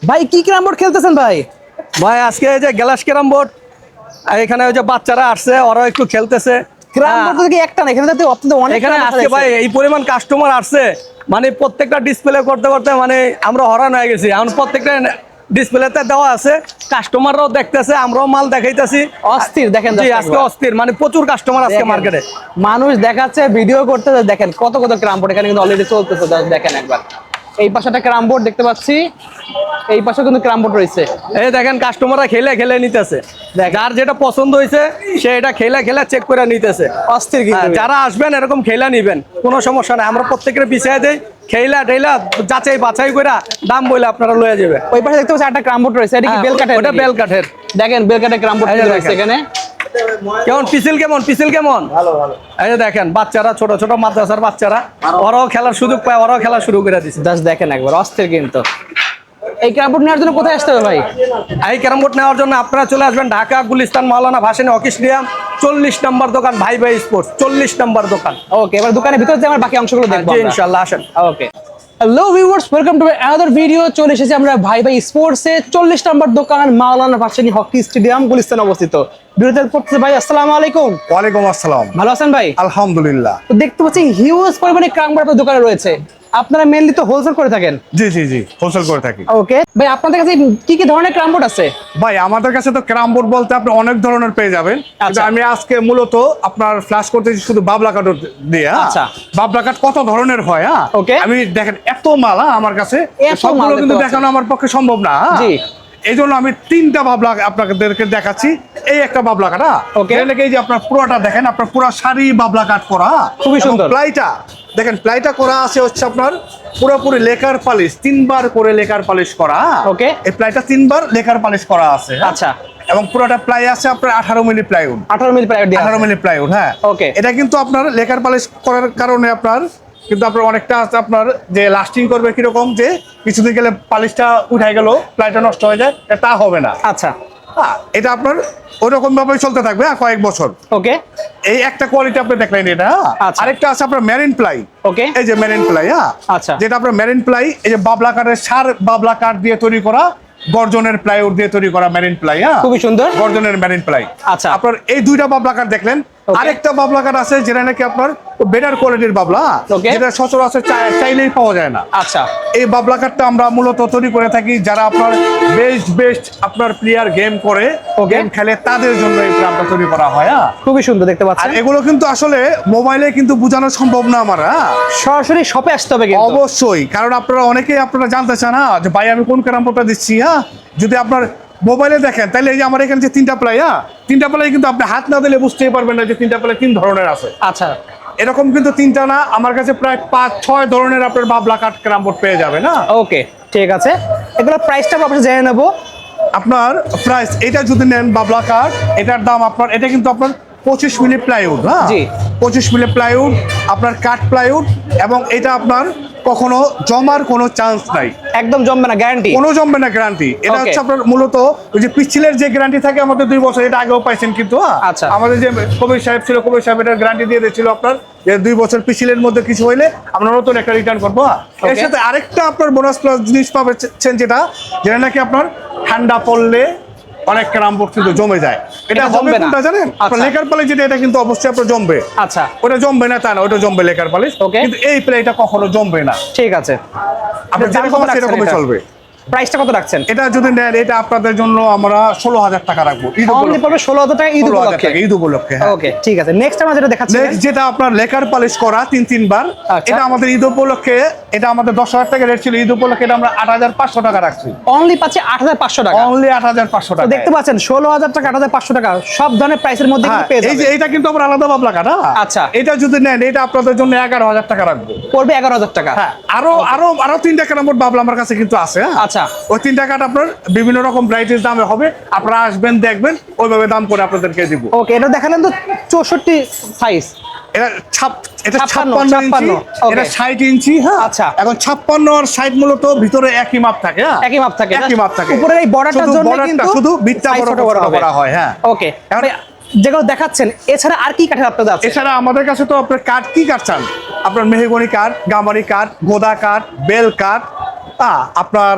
ভাই কি carrom board খেলতেছেন ভাই? ভাই আজকে এই যে গ্লাস ক্যারাম বোর্ড, এখানে ওই যে বাচ্চারা আসছে, ওরা একটু খেলতেছে। ক্যারাম বোর্ড তো কি একটা না, এখানে তো আপনাদের অনেক এখানে ক্যারাম বোর্ড আজকে আছে। ভাই এই পরিমাণ কাস্টমার আসছে, মানে প্রত্যেকটা ডিসপ্লে করতে করতে মানে আমরা হরান হয়ে গেছি। এখন প্রত্যেকটা ডিসপ্লেতে দেওয়া আছে, কাস্টমাররাও দেখতেছে, আমরাও মাল দেখাইতেছি। অস্থির দেখেন জি আজকে অস্থির, মানে প্রচুর কাস্টমার আজকে মার্কেটে। মানুষ দেখাচ্ছে, ভিডিও করতেছে, দেখেন কত কত ক্যারাম বোর্ড এখানে কিন্তু অলরেডি চলতেছে। দেখেন একবার এই পাশে একটা ক্যারাম বোর্ড দেখতে পাচ্ছি, এই পাশে কিন্তু ক্যারাম বোর্ড রয়েছে। এই দেখেন কাস্টমাররা খেলে খেলে নিতেছে, যার যেটা পছন্দ হয়েছে সে এটা খেলে খেলে চেক করে নিতেছে। অস্থির কিন্তু যারা আসবেন এরকম খেলা নিবেন, কোনো সমস্যা নাই, আমরা প্রত্যেকের পিছিয়ে দেই। খেলা টেলা যাচাই বাছাই করে দাম বলে আপনারা লয়ে যাবে। ওই পাশে দেখতে পাচ্ছি একটা ক্যারাম বোর্ড রয়েছে, এটা কি বেল কাঠের? ওটা বেল কাঠের। দেখেন বেল কাঠের ক্যারাম বোর্ড রয়েছে এখানে। কেমন পিসিল, কেমন পিসিল, কেমন ভালো ভালো। এই যে দেখেন বাচ্চারা, ছোট ছোট মাদ্রাসার বাচ্চারা, ওরাও খেলার সুযোগ পায়, ওরাও খেলা শুরু করে দিচ্ছে। জাস্ট দেখেন একবার অস্থির কিন্তু। এই ক্যারাম বোর্ড নেওয়ার জন্য কোথায় আসতে হবে ভাই? এই ক্যারাম বোর্ড নেওয়ার জন্য আপনারা চলে আসবেন ঢাকা গুলিস্তান মাওলানা ভাসানী হকি স্টেডিয়াম 40 নম্বর দোকান, ভাই ভাই স্পোর্টস 40 নম্বর দোকান। ওকে, এবার দোকানের ভিতর যে আমার বাকি অংশগুলো দেখবো জি আমরা। ইনশাআল্লাহ আসেন। Okay, hello viewers, welcome to another video. চলে এসেছি আমরা ভাই ভাই স্পোর্টসে 40 নম্বর দোকান, মাওলানা ভাসানী হকি স্টেডিয়াম, গুলিস্তান অবস্থিত। বিরতির পড়তে ভাই আসসালামু আলাইকুম। ওয়ালাইকুম আসসালাম। ভালো আছেন ভাই? আলহামদুলিল্লাহ। তো দেখতে পাচ্ছি হিউজ পরিমাণে ক্যারাম বোর্ড আপনার দোকানে রয়েছে। আপনারা মেইনলি তো হোলসেল করে থাকেন? জি জি জি, হোলসেল করে থাকি। ওকে ভাই, আপনাদের কাছে কি কি ধরনের ক্যারাম বোর্ড আছে? ভাই আমাদের কাছে তো ক্যারাম বোর্ড বলতে আপনি অনেক ধরনের পেয়ে যাবেন, কিন্তু আমি আজকে মূলত আপনার ফ্ল্যাশ করতেছি শুধু বাবলা কাঠ দিয়ে। আচ্ছা, বাবলা কাঠ কত ধরনের হয়। ওকে, আমি দেখেন এত মাল আমার কাছে, এত মাল সবগুলো কিন্তু দেখানো আমার পক্ষে সম্ভব না। জি, এই জন্য আমি 3টা বাবলা আপনাদেরকে দেখাচ্ছি। এই একটা বাবলা কাঠ, ওকে, এই যে আপনার পুরোটা দেখেন, আপনার পুরো সারি বাবলা কাঠ করা, খুবই সুন্দর। প্লাইটা দেখেন, প্লাইটা করা আছে হচ্ছে আপনার পুরোপুরি লেকার পালিশ, 3বার করে লেকার পালিশ করা। ওকে, এই প্লাইটা 3বার লেকার পালিশ করা আছে। আচ্ছা, এবং পুরোটা প্লাই আছে আপনার 18 মিলি প্লাইউড। 18 মিলি প্লাইউড, 18 মিলি প্লাইউড, হ্যাঁ। ওকে, এটা কিন্তু আপনার লেকার পালিশ করার কারণে আপনার কিন্তু আপনার অনেকটা আছে আপনার যে লাস্টিং করবে কিরকম, যে কিছুদিন গেলে পালিশটা উঠাই গেল, প্লাইটা নষ্ট হয়ে যায়, তা হবে না। আচ্ছা, এটা আপনার ওইরকম ভাবে চলতে থাকবে কয়েক বছর। ওকে, এই একটা কোয়ালিটি আপনি দেখলেন এটা। আরেকটা আছে আপনার মেরিন প্লাই। ওকে, এই যে মেরিন প্লাই, আচ্ছা, যেটা আপনার মেরিন প্লাই, এই যে বাবলা কাঠের সার বাবলা কাঠ দিয়ে তৈরি করা, গর্জনের প্লাইউড দিয়ে তৈরি করা মেরিন প্লাই। খুবই সুন্দর, গর্জনের মেরিন প্লাই। আচ্ছা, আপনার এই 2টা বাবলা কাঠ দেখলেন। আরেকটা বাবলা কাঠ আছে যেটা নাকি আপনার বেটার কোয়ালিটির বাবলা, যেটা সচরাচর চাইলেই পাওয়া যায় না। আচ্ছা, এই বাবলা কাঠটা আমরা মূলত তৈরি করে থাকি যারা আপনার বেস্ট আপনার প্লেয়ার গেম করে, গেম খেলে, তাদের জন্য এই ক্যারামটা তৈরি করা হয়। খুবই সুন্দর দেখতে পাচ্ছেন। আর এগুলো কিন্তু আসলে মোবাইলে কিন্তু বোঝানো সম্ভব না আমার। সরাসরি শপে আসতে হবে কিন্তু। অবশ্যই, কারণ আপনারা অনেকেই আপনারা জানতে চান যে ভাই আমি কোন ক্যারাম বোর্ডটা দিচ্ছি। যদি আপনার মোবাইলে দেখেন তাহলে এই যে আমার এখানে যে 3টা প্লাই, 3টা প্লাই কিন্তু আপনি হাত না দিলে বুঝতেই পারবেন না যে 3টা প্লাই 3 ধরনের আছে। আচ্ছা, এরকম কিন্তু 3টা না, আমার কাছে প্রায় 5-6 ধরনের আপনার বাবলা কাঠ ক্যারাম বোর্ড পেয়ে যাবে না। ওকে, ঠিক আছে, এগুলো প্রাইসটা আপনারা জেনে নেব। আপনার প্রাইস এটা যদি নেন বাবলা কাঠ, এটার দাম আপনার, এটা কিন্তু আপনার 25 মিলি প্লাইউড। হ্যাঁ, 25 মিলি প্লাইউড আপনার কাঠ প্লাইউড, এবং এটা আপনার কখনো জমার কোনো চান্স নাই, একদম জমবে না, গ্যারান্টি, কোনো জমবে না, গ্যারান্টি। এটা হচ্ছে আপনার মূলত ওই যে পিচ্ছিলের যে গ্যারান্টি থাকে আমাদের 2 বছর, এটা আগেও পাইছেন কিন্তু। আচ্ছা, আমাদের যে কবির সাহেব ছিল, কবির সাহেব এটার গ্যারান্টি দিয়ে দিয়েছিল আপনার যে 2 বছর পিচ্ছিলের মধ্যে কিছু হইলে আমরা নতুন একটা রিটার্ন করবো। এর সাথে আরেকটা আপনার বোনাস প্লাস জিনিস পাবেন, যেটা নাকি আপনার ঠান্ডা পড়লে অনেক ক্যারাম বোর্ড কিন্তু জমে যায়। এটা হবে কোনটা জানেন? আপনার লেকার পালিশ, যেটা এটা কিন্তু অবশ্যই আপনার জমবে। আচ্ছা, ওটা জমবে না তা না, ওটা জমবে লেকার পালিশ, কিন্তু এই প্লেটা কখনো জমবে না। ঠিক আছে, আপনার যেরকম আছে এরকমই চলবে। প্রাইসটা কত রাখছেন? এটা যদি নেন, এটা আপনাদের জন্য আমরা 16,000 টাকা রাখবো। অনলি পড়বে 16,000 টাকা ঈদ উপলক্ষে। ঈদ উপলক্ষে, ওকে, ঠিক আছে। নেক্সট আমরা যেটা দেখাচ্ছি, নেক্সট যেটা আপনার লেকার পালিশ করা 3 বার, এটা আমাদের ঈদ উপলক্ষে, এটা আমাদের 10,000 টাকা রেট ছিল, ঈদ উপলক্ষে এটা আমরা 8,500 টাকা রাখছি। অনলি পাচ্ছে 8,500 টাকা, অনলি 8,500 টাকা। দেখতে পাচ্ছেন 16,000 টাকা, 8,500 টাকা, সব ধরনের প্রাইসের মধ্যে কিন্তু পেয়ে যাবেন। এই যে এটা কিন্তু আমরা আলাদা বাবলা কাঠ। আচ্ছা, এটা যদি নেন, এটা আপনাদের জন্য 11,000 টাকা রাখবো, পড়বে 11,000 টাকা। হ্যাঁ, আরো 3টা ক্যারাম বোর্ড বাবলা আমার কাছে কিন্তু আছে। আচ্ছা, ওই 3টা কাঠ আপনার বিভিন্ন রকম ভ্যারাইটিস দামে হবে, আপনারা আসবেন, দেখবেন, ওইভাবে দাম করে আপনাদেরকে দিব। ওকে, এটা দেখালেন তো 64 সাইজ, এটা 56 ইঞ্চি, এটা 60 ইঞ্চি। হ্যাঁ, আচ্ছা, এখন 56 আর 60 মূলত ভিতরে একই মাপ থাকে। একই মাপ থাকে, একই মাপ থাকে। উপরের এই বর্ডারটার জন্য কিন্তু শুধু বিটটা বড় করা হয়। হ্যাঁ, ওকে। যেগুলো দেখাচ্ছেন এছাড়া আর কি কাঠের আপনাদের আছে? এছাড়া আমাদের কাছে তো আপনার কাঠ, কি কাঠ চান? আপনার মেহগনি কাঠ, গামারি কাঠ, গোদা কাঠ, বেল কাঠ, আপনার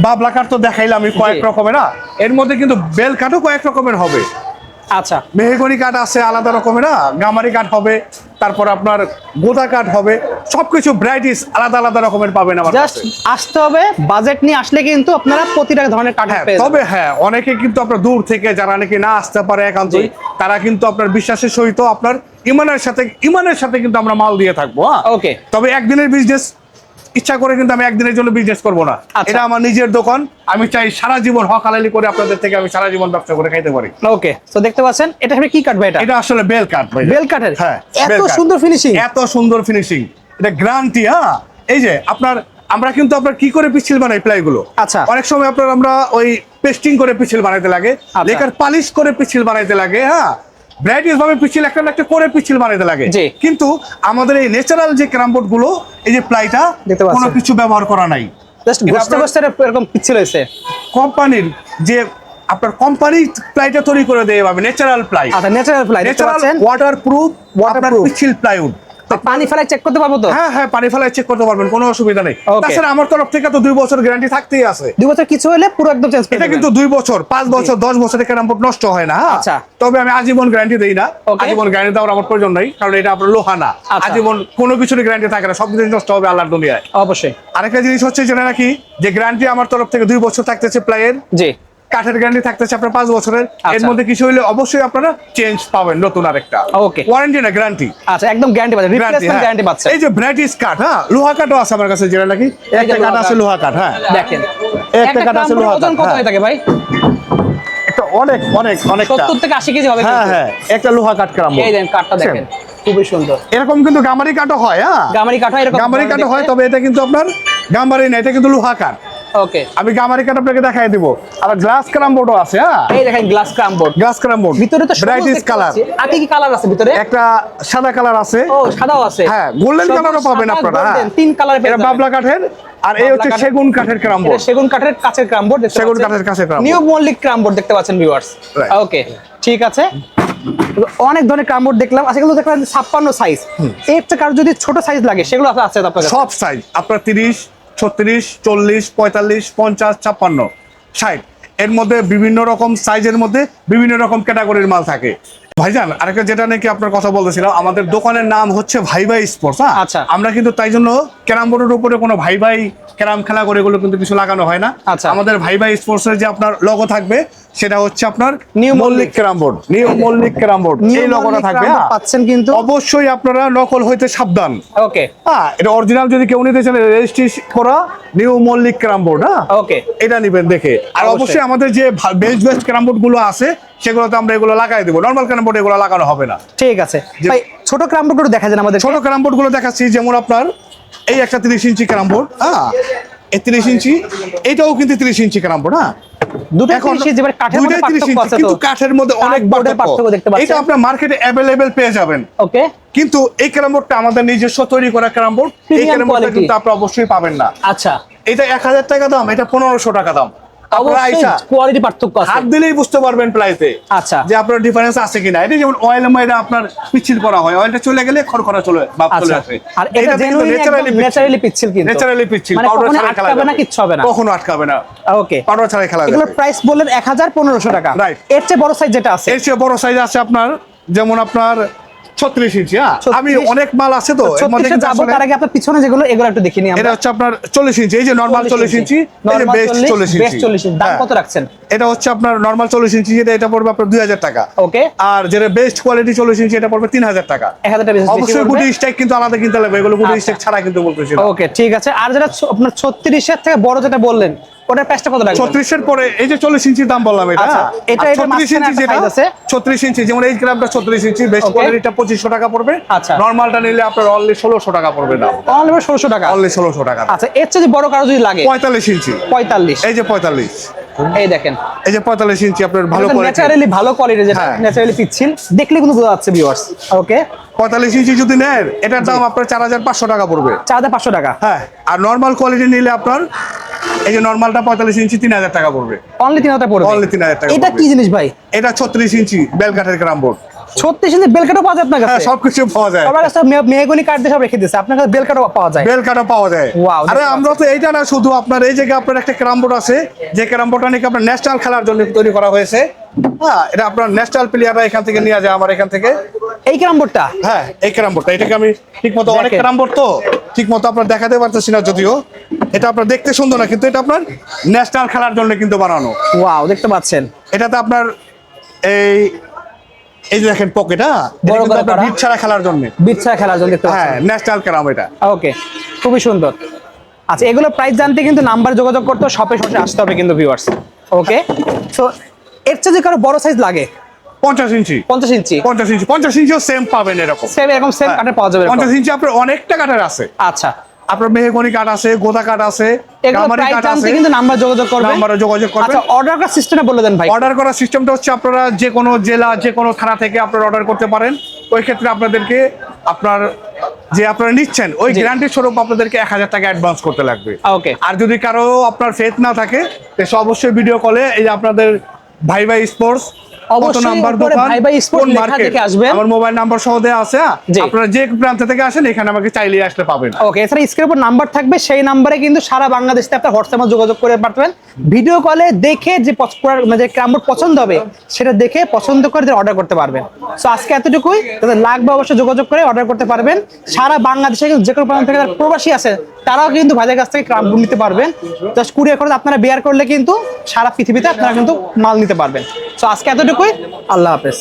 বাবলা কাঠ তো দেখাইলাম আমি কয়েক জি। রকমের, না এর মধ্যে কিন্তু বেল কাঠও কয়েক রকমের হবে। আচ্ছা, মেহগনি কাঠ আছে আলাদা রকমের, না গামারি কাঠ হবে, তারপর আপনার গোদা কাঠ হবে, সবকিছু ভ্যারাইটিস আলাদা আলাদা রকমের পাবেন আমার জাস্ট কাছে। আসতে হবে, বাজেট নিয়ে আসলে কিন্তু আপনারা প্রতিটা ধরনের কাঠ হ্যাঁ, পেয়ে তবে হ্যাঁ অনেকে কিন্তু আপনার দূর থেকে যারা নাকি না আসতে পারে একান্তই, জি। তারা কিন্তু আপনার বিশ্বাসের সহিত আপনার ইমানের সাথে কিন্তু আমরা মাল দিয়ে থাকবো। ওকে। তবে একদিনের বিজনেস ইচ্ছা করে কিন্তু আমি একদিনের জন্য বিজনেস করব না। আচ্ছা। এটা আমার নিজের দোকান, আমি চাই সারা জীবন হক হালালি করে আপনাদের থেকে আমি সারা জীবন ব্যবসা করে খাইতে পারি। ওকে, তো দেখতে পাচ্ছেন এটা আসলে কি কাঠ ভাই? এটা এটা আসলে বেল কাঠ ভাই। বেল কাঠের? হ্যাঁ, এত বেল কাঠ। সুন্দর ফিনিশিং। এত সুন্দর ফিনিশিং, এটা গ্যারান্টি। হ্যাঁ, এই যে আমরা কিন্তু আপনার কি করে পিছিল বানাই প্লাইগুলো। আচ্ছা। অনেক সময় আমরা ওই পেস্টিং করে পিছিল বানাইতে লাগে, আচ্ছা। লেকার পালিশ করে পিছিল বানাইতে লাগে। হ্যাঁ, ভ্যারাইটিস ভাবে পিছিল একটা না একটা করে পিছিল বানাইতে লাগে। জি। কিন্তু আমাদের এই ন্যাচারাল যে ক্যারামবোর্ড গুলো, এই যে প্লাইটা দেখতে পাচ্ছেন। কোনো কিছু ব্যবহার করা নাই। জাস্ট এটা গোস্তে আপনার- গোস্তে এরকম পিচ্ছিল হয়েছে। কোম্পানির যে আপনার কোম্পানি প্লাইটা তৈরি করে দেয় এভাবে ন্যাচারাল প্লাই, আচ্ছা, ন্যাচারাল প্লাই দেখতে ন্যাচারাল পাচ্ছেন। Waterproof Waterproof। পিছিল প্লাইউড। পানি ফেলায় চেক করতে পারবো তো? হ্যাঁ হ্যাঁ, পানি ফেলায় চেক করতে পারবেন, কোনো অসুবিধা নেই। Okay. তাছাড়া আমার তরফ থেকে তো 2 বছর গ্যারান্টি থাকতেই আছে। 2 বছর কিছু হলে পুরো একদম চেঞ্জ করে এটা কিন্তু 2 বছর 5 বছর 10 বছরের ক্যারামবোর্ড নষ্ট হয় না। হ্যাঁ? আচ্ছা। তবে আমি আজীবন গ্যারান্টি দেই না। Okay. আজীবন গ্যারান্টি দেওয়ার আমার প্রয়োজন নাই, কারণ এটা আপনার লোহা না। আচ্ছা। আজীবন কোনো কিছুর গ্যারান্টি থাকে না, সব জিনিস নষ্ট হবে আল্লাহর দুনিয়ায়। অবশ্যই। আরেকটা জিনিস হচ্ছে যেটা নাকি যে গ্যারান্টি আমার তরফ থেকে 2 বছর থাকতেছে প্লাইয়ের, জি। কাঠের গ্যারান্টি থাকতেছে আপনার 5 বছরের। এর আচ্ছা। মধ্যে কিছু হইলে অবশ্যই আপনারা চেঞ্জ পাবেন, নতুন আরেকটা। Okay. ওয়ারেন্টি না, গ্যারান্টি। আচ্ছা, একদম গ্যারান্টি পাচ্ছেন, রিপ্লেসমেন্ট গ্যারান্টি পাচ্ছেন। এই যে ভ্যারাইটিস কাঠ, হ্যাঁ লোহা কাঠও আছে আমার কাছে, যেটা নাকি একটা কাঠ আছে লোহা কাঠ। হ্যাঁ, দেখেন একটা কাঠ আছে লোহা ওজন কাঠ। কত হ্যাঁ। হয়ে থাকে ভাই? একটা অনেকটা 70 থেকে 80 কেজি হবে হ্যাঁ কিন্তু। হ্যাঁ, একটা লোহা কাঠ ক্যারামবোর্ড। এই দেখেন কাঠটা দেখেন, খুবই সুন্দর। এরকম কিন্তু গামারি কাঠও হয়। হ্যাঁ, গামারি কাঠ হয় এরকম? গামারি কাঠও হয়, তবে এটা কিন্তু আপনার গামারি না, এটা কিন্তু লোহা কাঠ। ওকে। আমি গামারি কাঠ আপনাকে দেখাই দিব। আর গ্লাস ক্যারামবোর্ডও আছে। হ্যাঁ, এই দেখেন গ্লাস ক্রামবোর্ড। গ্লাস ক্যারামবোর্ড ভিতরে তো ভ্যারাইটিস কালার। আর কি কি কালার আছে ভিতরে? একটা সাদা কালার আছে। ও, সাদাও আছে। হ্যাঁ, গোল্ডেন সবুজ, কালারও পাবেন সাদা, আপনারা। golden, হ্যাঁ, 3 কালার পেয়ে এটা যাবেন। বাবলা কাঠের, আর এই হচ্ছে বাবলা কাঠ। সেগুন কাঠের ক্যারামবোর্ড। এটা সেগুন কাঠের কাছের ক্রামবোর্ড দেখতে সেগুন পাচ্ছেন। কাঠের কাছের ক্রামবোর্ড। নিউ মল্লিক ক্রামবোর্ড দেখতে পাচ্ছেন ভিউয়ার্স। Right. ওকে, ঠিক আছে। অনেক ধরনের ক্রামবোর্ড দেখলাম, আচ্ছা এগুলো দেখলাম 56 সাইজ। এর থেকে কারো যদি ছোট সাইজ লাগে সেগুলো আছে আপনার কাছে? সব সাইজ আপনার 30, 36, 40, 45, 50, 56, 60 এর মধ্যে বিভিন্ন রকম সাইজের মধ্যে বিভিন্ন রকম ক্যাটাগরির মাল থাকে। ভাইজান আরেকটা যেটা নাকি আপনার কথা বলতেছিলাম, আমাদের দোকানের নাম হচ্ছে ভাই ভাই স্পোর্টস। হ্যাঁ, আচ্ছা। আমরা কিন্তু তাই জন্য ক্যারাম বোর্ডের উপরে কোনো ভাই ভাই ক্যারাম খেলা করে এগুলো কিন্তু কিছু লাগানো হয় না। আচ্ছা। আমাদের ভাই ভাই স্পোর্টস এর যে আপনার লোগো থাকবে সেটা হচ্ছে আপনার new Mallick carrom board, new Mallick carrom board, new এই লোগোটা মল্লিক থাকবে। ক্রামবোর্ড হ্যাঁ, পাচ্ছেন কিন্তু। অবশ্যই আপনারা নকল হইতে সাবধান। ওকে। হ্যাঁ, এটা অরিজিনাল যদি কেউ নিতে চান রেজিস্ট্রেশন করা নিউ মল্লিক ক্যারামবোর্ড। হ্যাঁ, ওকে। এটা নিবেন দেখে। আর অবশ্যই। অবশ্যই আমাদের যে বেস্ট ক্যারামবোর্ড গুলো আছে সেগুলোতে আমরা এগুলো লাগাই দেবো, নরমাল ক্যারামবোর্ড এগুলো লাগানো হবে না। ঠিক আছে ভাই, ছোট ক্রামবোর্ড দেখা যায় আমাদের। ছোট ক্যারামবোর্ড গুলো দেখাচ্ছি, যেমন আপনার এই একটা 30 ইঞ্চি ক্যারামবোর্ড। হ্যাঁ, এই 30 ইঞ্চি, এটাও কিন্তু 30 ইঞ্চি ক্যারামবোর্ড। হ্যাঁ, দুটো এখন 30 যেবার কাঠের মধ্যে দুইটাই 30 পার্থক্য ইঞ্চি, আছে তো। কিন্তু কাঠের মধ্যে অনেক কাঠবোর্ডের পার্থক্য দেখতে পাচ্ছেন। এটা আপনার মার্কেটে অ্যাভেলেবেল পেয়ে যাবেন। ওকে। কিন্তু এই ক্যারামবোর্ডটা আমাদের নিজস্ব তৈরি করা ক্যারামবোর্ড। এই Premium ক্যারামবোর্ডটা quality। কিন্তু আপনারা অবশ্যই পাবেন না। আচ্ছা, এটা 1000 টাকা দাম, এটা 1500 টাকা দাম। আপনারা অবশ্যই আইসা কোয়ালিটি পার্থক্য আছে। হাত দিলেই বুঝতে পারবেন প্রাইসে। আচ্ছা। যে আপনার ডিফারেন্স আছে কিনা। এটা যেমন অয়েল ময়দা আপনার পিচ্ছিল করা হয়, অয়েলটা চলে গেলে খড়খড়া চলে ভাব চলে আচ্ছা, আসে। আর এটা জেনুইন ন্যাচারালি পিচ্ছিল কিন্তু। ন্যাচারালি পিচ্ছিল, মানে পাউডার কখনো ছাড়া খেলা আটকাবে যাবে না, কিচ্ছু হবে না। কখনো আটকাবে না, ওকে। পাউডার ছাড়া খেলা এগুলোর যাবে। প্রাইস বললেন 1000-1500 টাকা। Right. এর চেয়ে বড় সাইজ যেটা আছে? এর চেয়ে বড় সাইজ আছে আপনার, যেমন আপনার 36 ইঞ্চি। হ্যাঁ, 36 আমি অনেক মাল আছে তো এর মধ্যে 36 কিন্তু যাবো, আসলে- তার আগে আপনার পিছনে যেগুলো এগুলো একটু দেখিনি এটা আমরা। হচ্ছে আপনার 40 ইঞ্চি, এই যে নরমাল 40 ইঞ্চি, এই যে নরমাল বেস্ট 40 বেস্ট ইঞ্চি। 40 দাম হ্যাঁ। কত রাখছেন? এটা হচ্ছে আপনার নরমাল 40 ইঞ্চি, যেটা এটা পড়বে আপনার 2000 টাকা। ওকে। আর যেটা বেস্ট কোয়ালিটি 40 ইঞ্চি এটা পড়বে 3000 টাকা। 1000 টাকা বেশি অবশ্যই গুডি স্ট্যাক কিন্তু আলাদা কিনতে লাগবে, এগুলো গুডি আচ্ছা। স্ট্যাক ছাড়া কিন্তু বলতেছি না। ওকে, ঠিক আছে। আর যেটা আপনার 36 এর থেকে বড় যেটা বললেন ওটার প্রাইসটা কত রাখবেন? 36 এর পরে এই যে 40 ইঞ্চির দাম বললাম এটা। আচ্ছা, এটা আর এটার 36 মাঝখানে ইঞ্চি একটা যেটা size আছে। 36 ইঞ্চি, যেমন এই গ্রামটা 36 ইঞ্চি, বেস্ট Okay. কোয়ালিটিটা 2500 টাকা পড়বে। আচ্ছা। নরমালটা নিলে আপনার অনলি 1600 টাকা পড়বে দাম। অনলি 1600 টাকা। অনলি 1600 টাকা। আচ্ছা, এর চেয়ে যদি বড় কারো যদি লাগে 45 ইঞ্চি, 45। এই যে 45, এই দেখেন এই যে 45 ইঞ্চি আপনার ভালো কোয়ালিটি। ন্যাচারালি ভালো কোয়ালিটি, যেটা হ্যাঁ। ন্যাচারালি পিচ্ছিল দেখলে কিন্তু বোঝা যাচ্ছে ভিউয়ার্স। ওকে। 45 ইঞ্চি যদি নেন এটার দাম আপনার 4500 টাকা পড়বে। 4500 টাকা। হ্যাঁ, আর নরমাল কোয়ালিটি নিলে আপনার এই যে নরমালটা 45 ইঞ্চি 3000 টাকা পড়বে। অনলি 3000 টাকা পড়বে। Only 3000 টাকা এটা পড়বে। কি জিনিস ভাই? এটা 36 ইঞ্চি বেলকাঠের ক্যারামবোর্ড। 36 ইঞ্চি বেল কাটও পাওয়া যায় আপনার হ্যাঁ কাছে? সবকিছু পাওয়া যায়। সবার কাছে মেহগনি কাঠ দিয়ে সব রেখে দিয়েছে, আপনার কাছে বেল কাটও পাওয়া যায়? বেল কাটা পাওয়া যায়। Wow, আরে দেখতে আমরা তো এইটা না, শুধু আপনার এই জায়গায় আপনার একটা ক্যারাম বোর্ড আছে, যে ক্যারাম বোর্ডটা নাকি আপনার ন্যাশনাল খেলার জন্য তৈরি করা হয়েছে। হ্যাঁ, এটা আপনার ন্যাশনাল প্লেয়াররা এখান থেকে নিয়ে যায় আমার এখান থেকে। এই ক্যারাম বোর্ডটা? হ্যাঁ, এই ক্যারাম বোর্ডটা, এটাকে আমি ঠিক মতো, অনেক দেখেন। ক্যারাম বোর্ড তো ঠিক মতো আপনার দেখাতে পারতেছি না যদিও, এটা আপনার দেখতে সুন্দর না, কিন্তু এটা আপনার ন্যাশনাল খেলার জন্য কিন্তু বানানো। ওয়াও, দেখতে পাচ্ছেন এটাতে আপনার এই এই যে দেখেন পকেট, হ্যাঁ, বড় করে আপনার করা। বিট ছাড়া খেলার জন্য। বিচ্ছা খেলার জন্য দেখতে হ্যাঁ, পাচ্ছেন। ন্যাশনাল ক্যারাম এটা। ওকে, খুবই সুন্দর। আচ্ছা, এগুলো প্রাইস জানতে কিন্তু নাম্বার যোগাযোগ করতে হবে, শপে সরাসরি আসতে হবে কিন্তু ভিউয়ার্স। ওকে, সো এর চেয়ে যদি কারো বড় সাইজ লাগে 50 ইঞ্চি, 50 ইঞ্চি 50 ইঞ্চিও সেম পাবেন এরকম। সেম এরকম সেম কাঠে পাওয়া যাবে এরকম? 50 ইঞ্চি আপনার অনেকটা কাঠের আছে, আচ্ছা, আপনার মেহগনি কাঠ আছে, গোদা কাঠ আছে, এগুলো গামারি প্রাইস কাঠ জানতে আছে। কিন্তু নাম্বার যোগাযোগ করবেন। নাম্বারে যোগাযোগ করবেন। আচ্ছা, অর্ডার করার সিস্টেমটা বলে দেন ভাই। অর্ডার করার সিস্টেমটা হচ্ছে আপনারা যে কোনো জেলা, যে কোনো থানা থেকে আপনারা অর্ডার করতে পারেন। ওই ক্ষেত্রে আপনাদেরকে আপনার যে আপনারা নিচ্ছেন ওই জি। গ্যারান্টি স্বরূপ আপনাদেরকে 1000 টাকা অ্যাডভান্স করতে লাগবে। ওকে, আর যদি কারো আপনার ফেথ না থাকে তো অবশ্যই ভিডিও কলে এই যে আপনাদের ভাই ভাই স্পোর্টস অবশ্যই উপরে ভাই ভাই স্পোর্টস লেখা দেখে আসবেন। আমার মোবাইল নাম্বার সহ দেওয়া আছে। জি। আপনারা যে প্রান্ত থেকে আসেন এখানে আমাকে চাইলে আসতে পাবেন। ওকে, এছাড়া স্ক্রিনের উপর নাম্বার থাকবে, সেই নাম্বারে কিন্তু সারা বাংলাদেশ থেকে আপনার হোয়াটসঅ্যাপে যোগাযোগ করে পারবেন। ভিডিও কলে দেখে যে মানে যে ক্যারাম বোর্ড পছন্দ হবে সেটা দেখে পছন্দ করে অর্ডার করতে পারবেন। সো আজকে এতটুকুই, যাদের লাগবে অবশ্যই যোগাযোগ করে অর্ডার করতে পারবেন। সারা বাংলাদেশে কিন্তু যে কোনো প্রান্ত থেকে যারা প্রবাসী আছে তারাও কিন্তু ভাইদের কাছ থেকে ক্যারাম বোর্ড নিতে পারবেন। জাস্ট কুরিয়ার করে আপনারা বেয়ার করলে কিন্তু সারা পৃথিবীতে আপনারা কিন্তু মাল নিতে পারবেন। সো আজকে এতটুকুই, আল্লাহ হাফেজ।